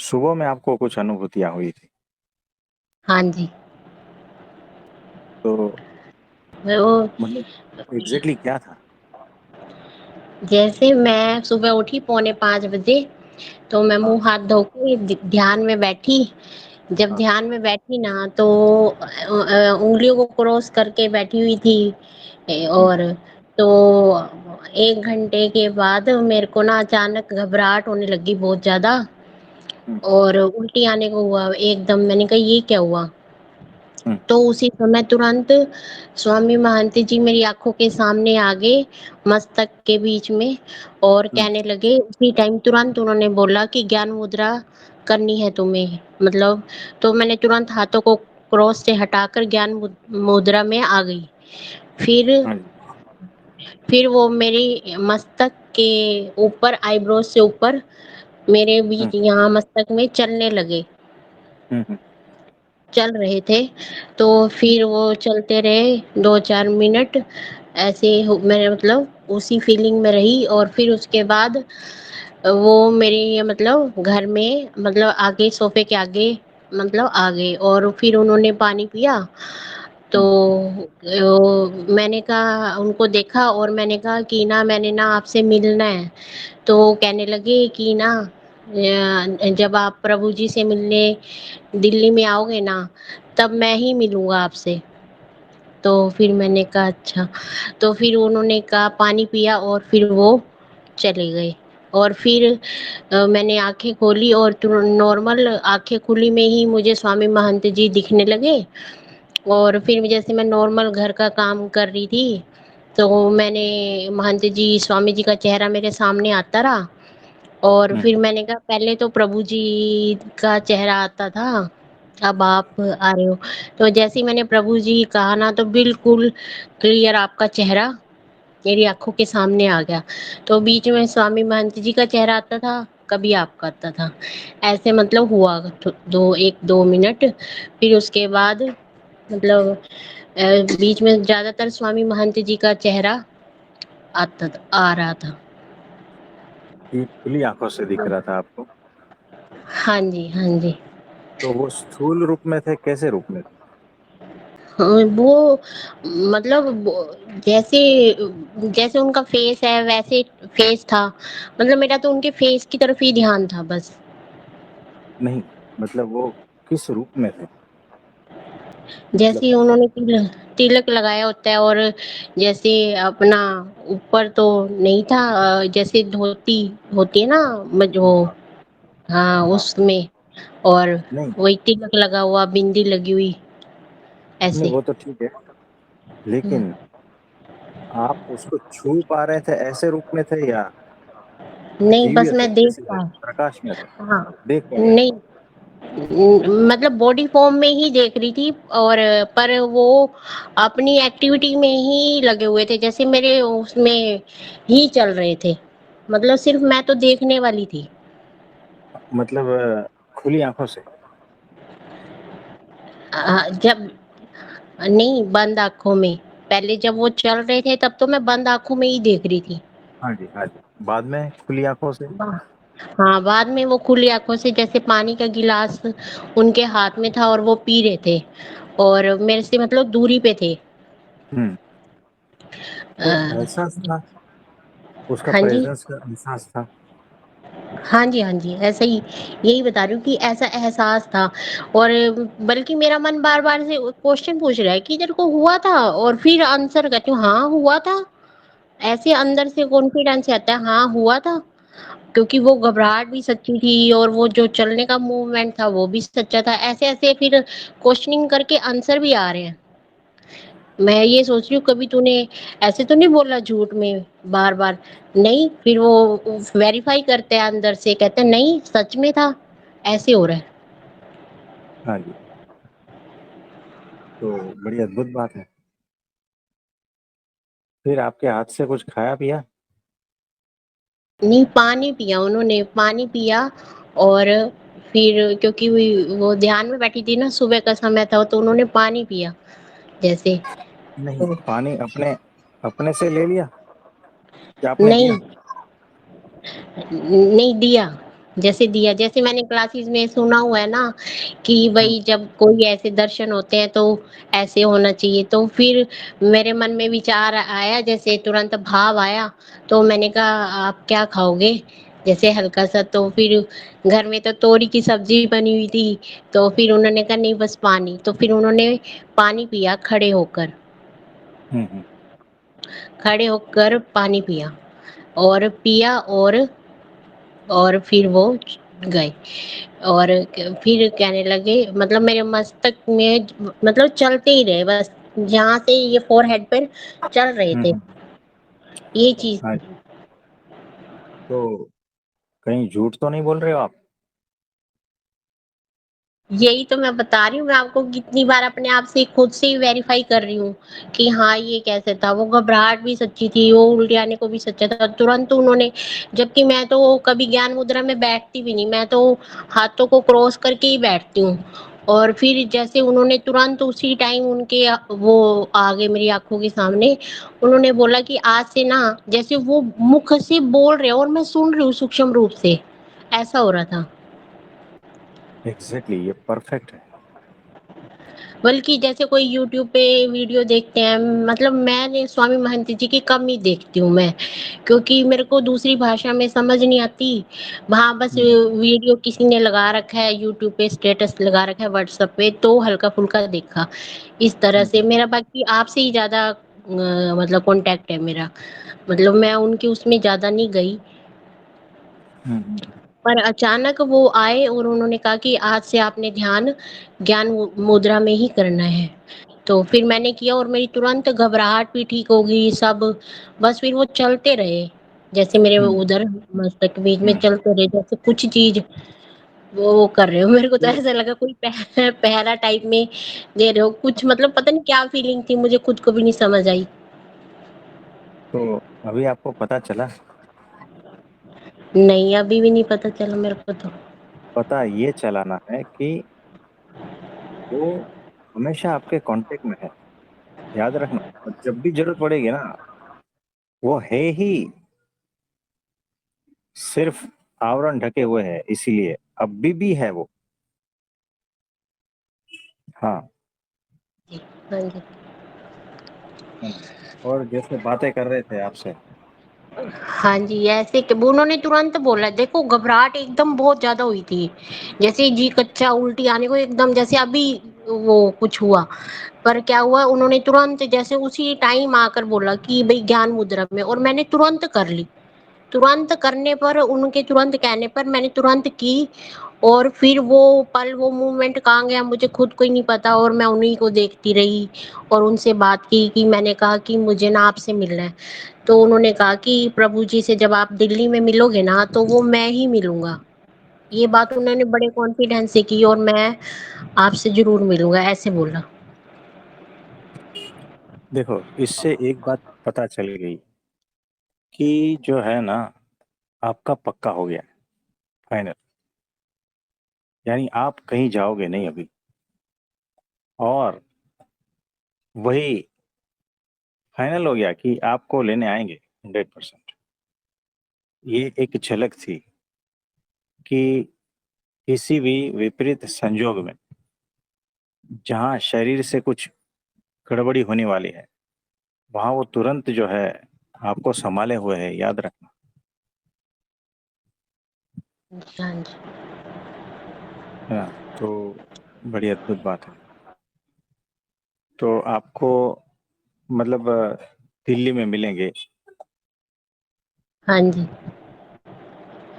सुबह में आपको कुछ अनुभूतियाँ हुई थी। हाँ जी। तो वो मतलब एग्ज़ैक्टली क्या था? जैसे मैं सुबह उठी पौने 5 बजे, तो मैं हाँ। मुंह हाथ धो के ध्यान में बैठी। जब हाँ। ध्यान में बैठी ना तो उंगलियों को क्रॉस करके बैठी हुई थी। हुँ। और तो 1 घंटे के बाद मेरे को ना अचानक घबराहट होने लगी बहुत ज़्यादा, हुँ। और उल्टी आने को हुआ एकदम। मैंने कहा ये क्या हुआ? हुँ। तो उसी समय तुरंत स्वामी महंत जी मेरी आँखों के सामने आ गए, मस्तक के बीच में, और हुँ। कहने लगे उसी टाइम तुरंत उन्होंने बोला कि ज्ञान मुद्रा करनी है तुम्हें, मतलब। तो मैंने तुरंत हाथों को क्रॉस से हटाकर ज्ञान मुद्रा में आ गई। फिर हाँ जी। फिर वो मेरी मस्तक के ऊपर, आईब्रोज से ऊपर, मेरे हुँ। बीच यहाँ मस्तक में चलने लगे, हुँ। हुँ। चल रहे थे। तो फिर वो चलते रहे 2-4 मिनट, ऐसे हो मैंने मतलब उसी फीलिंग में रही। और फिर उसके बाद वो मेरे ये मतलब घर में, मतलब आगे सोफे के आगे, मतलब आ गए, और फिर उन्होंने पानी पिया। तो हुँ। मैंने कहा, उनको देखा और मैंने कहा कि ना मैंने ना आपसे मिलना है। तो वो कहने लगे कि ना जब आप प्रभु जी से मिलने दिल्ली में आओगे ना, तब मैं ही मिलूँगा आपसे। तो फिर मैंने कहा अच्छा। तो फिर उन्होंने कहा, पानी पिया और फिर वो चले गए। और फिर मैंने आँखें खोली और नॉर्मल आँखें खुली में ही मुझे स्वामी महंत जी दिखने लगे। और फिर जैसे मैं नॉर्मल घर का काम कर रही थी, तो मैंने महंत जी, स्वामी जी का चेहरा मेरे सामने आता रहा। और हुँ। फिर मैंने कहा, पहले तो प्रभु जी का चेहरा आता था, अब आप आ रहे हो। तो जैसे ही मैंने प्रभु जी कहा ना, तो बिल्कुल क्लियर आपका चेहरा मेरी आँखों के सामने आ गया। तो बीच में स्वामी महंत जी का चेहरा आता था, कभी आपका आता था। ऐसे मतलब हुआ 1-2 मिनट। फिर उसके बाद मतलब बीच में ज़्यादातर स्वामी महंत जी का चेहरा आ रहा था। कि खुली आँखों से दिख रहा था आपको? हाँ जी, हाँ जी। तो वो स्थूल रूप में थे, कैसे रूप में थे? वो मतलब जैसे जैसे उनका फेस है वैसे फेस था। मतलब मेरा तो उनके फेस की तरफ ही ध्यान था बस। नहीं, मतलब वो किस रूप में थे? मतलब जैसे उन्होंने तिलक लगाया होता है, और जैसे अपना ऊपर तो नहीं था, जैसे धोती होती है ना, वो, हाँ, हाँ। हाँ हाँ। उसमें। और नहीं, वही तिलक लगा हुआ, बिंदी लगी हुई, नहीं ऐसे। वो तो ठीक है, हम्म, लेकिन आप उसको छू पा रहे थे ऐसे रूप में थे या नहीं बस जीवित थे, मैं देख कैसे थे? पा, प्रकाश में थे? हाँ, देख पा रहे थे? नहीं, मतलब बॉडी फॉर्म में ही देख रही थी। और पर वो अपनी एक्टिविटी में ही लगे हुए थे, जैसे मेरे उसमें ही चल रहे थे। मतलब सिर्फ मैं तो देखने वाली थी। मतलब खुली आँखों से? जब नहीं, बंद आँखों में। पहले जब वो चल रहे थे तब तो मैं बंद आँखों में ही देख रही थी। हाँ जी, हाँ जी। बाद में खुली आँखों से? हाँ, बाद में वो खुली आँखों से, जैसे पानी का गिलास उनके हाथ में था और वो पी रहे थे, और मेरे से मतलब दूरी पे थे। हुँ। तो अ, एहसास था, उसका हाँ जी। प्रेज़ेंस का एहसास था? हाँ जी, हाँ जी, ऐसा ही, यही बता रही हूँ कि ऐसा एहसास था। और बल्कि मेरा मन बार-बार से क्वेश्चन पूछ रहा है कि तेरे को हुआ था? और फिर आंसर करती हूँ, हाँ, हुआ था। ऐसे अंदर से कॉन्फिडेंस आता है, हाँ, हुआ था। क्योंकि वो घबराहट भी सच्ची थी और वो जो चलने का मूवमेंट था वो भी सच्चा था। ऐसे-ऐसे फिर क्वेश्चनिंग करके आंसर भी आ रहे हैं। मैं ये सोच रही हूँ, कभी तूने ऐसे तो नहीं बोला झूठ में बार-बार? नहीं, फिर वो वेरीफाई करते हैं अंदर से, कहते हैं नहीं सच में था, ऐसे हो रहा है। हाँ जी, तो बड़ी अद्भुत बात है। फिर आपके हाथ से कुछ खाया-पिया? नहीं, पानी पिया, उन्होंने पानी पिया। और फिर क्योंकि वो ध्यान में बैठी थी ना, सुबह का समय था, तो उन्होंने पानी पिया जैसे। नहीं, तो पानी अपने अपने से ले लिया या आपने दिया? नहीं, नहीं दिया। जैसे दिया, जैसे मैंने क्लासेस में सुना हुआ है ना कि हुँ, भई जब कोई ऐसे दर्शन होते हैं तो ऐसे होना चाहिए। तो फिर मेरे मन में विचार आया, जैसे तुरंत भाव आया, तो मैंने कहा आप क्या खाओगे? जैसे हल्का-सा, तो फिर घर में तो तोरी की सब्ज़ी बनी हुई थी, तो फिर उन्होंने कहा नहीं बस पानी, तो फिर उन्होंने पानी पिया खड़े होकर। हुँ, हुँ। खड़े होकर पानी पिया और पिया और फिर वो गए। और फिर कहने लगे, मतलब मेरे मस्तक में मतलब चलते ही रहे बस, जहाँ से ये फोरहेड पर चल रहे हुँ, थे, हुँ। ये चीज़ हाँ थी। जी, तो कहीं झूठ तो नहीं बोल रहे हो आप? यही तो मैं बता रही हूँ, मैं आपको कितनी बार अपने आप से खुद से ही वेरीफाई कर रही हूँ कि हाँ, ये कैसे था। वो घबराहट भी सच्ची थी, वो उल्टे आने को भी सच्चा था। तुरंत उन्होंने, जबकि मैं तो कभी ज्ञान मुद्रा में बैठती भी नहीं, मैं तो हाथों को क्रॉस करके ही बैठती हूँ। और फिर जैसे उन्होंने तुरंत उसी टाइम उनके वो आ गए मेरी आँखों के सामने, उन्होंने बोला कि आज से ना, जैसे वो मुख से बोल रहे हैं और मैं सुन रही हूँ सूक्ष्म रूप से, ऐसा हो रहा था। एग्ज़ैक्टली ये परफ़ेक्ट है। बल्कि जैसे कोई यूट्यूब पे वीडियो देखते हैं, मतलब मैंने स्वामी महंत जी की कम ही देखती हूँ मैं, क्योंकि मेरे को दूसरी भाषा में समझ नहीं आती। वहाँ बस हुँ, हुँ, वीडियो किसी ने लगा रखा है यूट्यूब पे, स्टेटस लगा रखा है व्हाट्सएप पे, तो हल्का-फुल्का देखा। इस तरह हुँ, से हुँ, मेरा बाकी आपसे ही ज़्यादा मतलब कॉन्टैक्ट है मेरा। मतलब मैं उनके उसमें ज़्यादा नहीं गई। हुँ, हुँ, पर अचानक वो आए और उन्होंने कहा कि आज से आपने ध्यान ज्ञान मुद्रा में ही करना है। तो फिर मैंने किया और मेरी तुरंत घबराहट भी ठीक हो गई सब। बस फिर वो चलते रहे, जैसे मेरे हुँ, उधर मस्तक के बीच में हुँ। चलते रहे, जैसे कुछ चीज़ वो कर रहे हो। मेरे को तो तो ऐसा लगा कोई पहरा टाइप में दे रहे हो कुछ, मतलब पता नहीं क्या फीलिंग थी, मुझे खुद को भी नहीं समझ आई। तो अभी आपको पता चला? नहीं, अभी भी नहीं पता चला मेरे को तो। पता ये चलाना है कि वो हमेशा आपके कॉन्टेक्ट में है, याद रखना। और जब भी ज़रूरत पड़ेगी ना, वो है ही, सिर्फ़ आवरण ढके हुए है इसीलिए, अभी भी है वो। हाँ, जी, हाँ जी। हाँ जी। और जैसे बातें कर रहे थे आपसे। हाँ जी, ऐसे कि वो उन्होंने तुरंत बोला, देखो घबराहट एकदम बहुत ज़्यादा हुई थी। जैसे जी कच्चा उल्टी आने को एकदम, जैसे अभी वो कुछ हुआ। पर क्या हुआ, उन्होंने तुरंत जैसे उसी टाइम आकर बोला कि भई ज्ञान मुद्रा में, और मैंने तुरंत कर ली। तुरंत करने पर, उनके तुरंत कहने पर मैंने तुरंत की। और फिर वो पल, वो मोमेंट कहाँ गया मुझे खुद को ही नहीं पता, और मैं उन्हीं को देखती रही और उनसे बात की कि मैंने कहा कि मुझे ना आपसे मिलना है। तो उन्होंने कहा कि प्रभु जी से जब आप दिल्ली में मिलोगे ना, तो वो मैं ही मिलूँगा। ये बात उन्होंने बड़े कॉन्फिडेंस से की, और मैं आपसे ज़रूर मिलूँगा, ऐसे बोला। देखो, इससे एक बात पता चल गई कि जो है ना, आपका पक्का हो गया, फाइनल। यानी आप कहीं जाओगे नहीं अभी, और वही फाइनल हो गया कि आपको लेने आएँगे 100%। ये एक झलक थी कि किसी भी विपरीत संजोग में, जहाँ शरीर से कुछ गड़बड़ी होने वाली है, वहाँ वो तुरंत जो है आपको सँभाले हुए है, याद रखना। हाँ जी। है ना? तो बड़ी अद्भुत बात है। तो आपको मतलब दिल्ली में मिलेंगे, हाँ जी।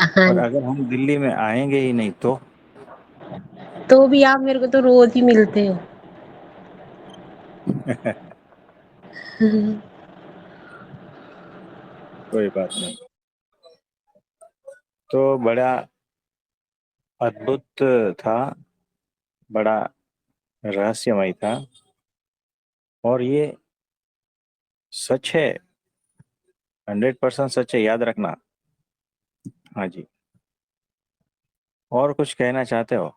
हाँ और जी। अगर हम दिल्ली में आएँगे ही नहीं तो? तो भी आप मेरे को तो रोज़ ही मिलते हो। कोई बात नहीं। तो बड़ा अद्भुत था, बड़ा रहस्यमय था, और ये सच है, 100% सच है, याद रखना। हाँ जी। और कुछ कहना चाहते हो?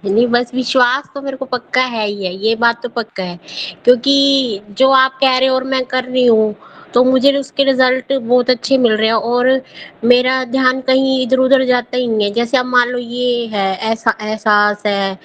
नहीं, बस विश्वास तो मेरे को पक्का है ही है, ये बात तो पक्का है। क्योंकि जो आप कह रहे हो और मैं कर रही हूँ, तो मुझे उसके रिज़ल्ट बहुत अच्छे मिल रहे हैं और मेरा ध्यान कहीं इधर-उधर जाता ही नहीं है। जैसे अब मान लो ये है, ऐसा एहसास है,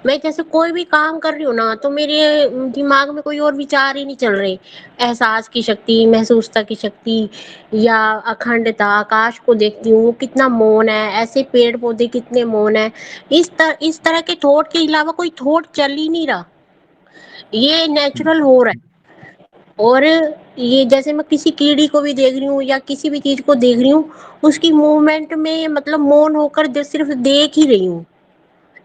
मैं जैसे कोई भी काम कर रही हूँ ना, तो मेरे दिमाग में कोई और विचार ही नहीं चल रहे। एहसास की शक्ति, महसूसता की शक्ति या अखंडता, आकाश को देखती हूँ, वो कितना मौन है, ऐसे पेड़-पौधे कितने मौन हैं। इस तरह के थॉट के अलावा कोई थॉट चल ही नहीं रहा। ये नेचुरल हो रहा है। और ये जैसे मैं किसी कीड़ी को भी देख रही हूँ या किसी भी चीज़ को देख रही हूँ, उसकी मूवमेंट में मतलब मौन होकर सिर्फ़ देख ही रही हूँ।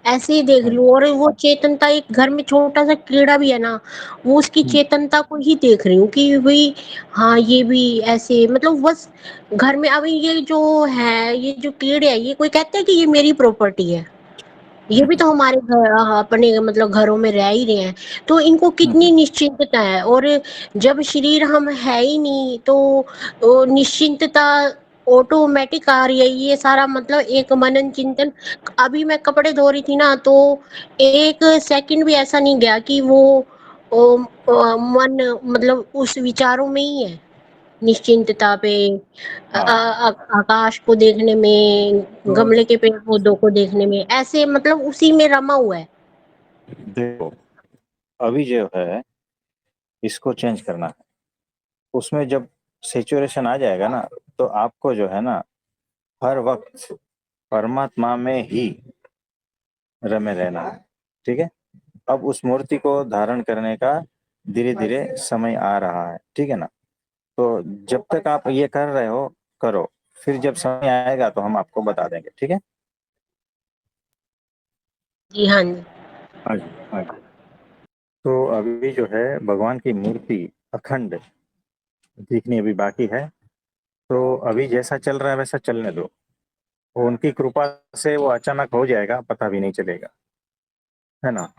ऐसे ही देख रही हम्म, हूँ और वो चेतनता एक घर में छोटा-सा कीड़ा भी है ना, वो उसकी हम्म, चेतनता को ही देख रही हूँ कि भई हाँ, ये भी ऐसे मतलब बस घर में अभी ये जो है, ये जो कीड़े हैं, ये कोई कहता है कि ये मेरी प्रॉपर्टी है। ये भी तो हमारे अपने मतलब घरों में रह ही रहे हैं, तो इनको कितनी हम्म, निश्चिंतता है और जब शरीर हम है ही नहीं तो निश्चिंतता ऑटोमेटिक आ रही है। ये सारा मतलब एक मनन चिंतन। अभी मैं कपड़े धो रही थी ना, तो 1 सेकंड भी ऐसा नहीं गया कि वो मन मतलब उस विचारों में ही है। निश्चिंतता पे हाँ। आकाश को देखने में, तो गमले के पेड़-पौधों को देखने में, ऐसे मतलब उसी में रमा हुआ है। देखो, अभी जो है इसको चेंज करना है। उसमें जब सेचुरेशन आ जाएगा ना, तो आपको जो है ना हर वक्त परमात्मा में ही रमे रहना है। ठीक है। अब उस मूर्ति को धारण करने का धीरे धीरे समय आ रहा है। ठीक है ना। तो जब तक आप ये कर रहे हो, करो। फिर जब समय आएगा तो हम आपको बता देंगे। ठीक है। जी, हाँ जी। हाँ जी, हाँ जी। तो अभी जो है भगवान की मूर्ति अखंड दिखनी अभी बाकी है। तो अभी जैसा चल रहा है वैसा चलने दो। वो उनकी कृपा से वो अचानक हो जाएगा, पता भी नहीं चलेगा। है ना।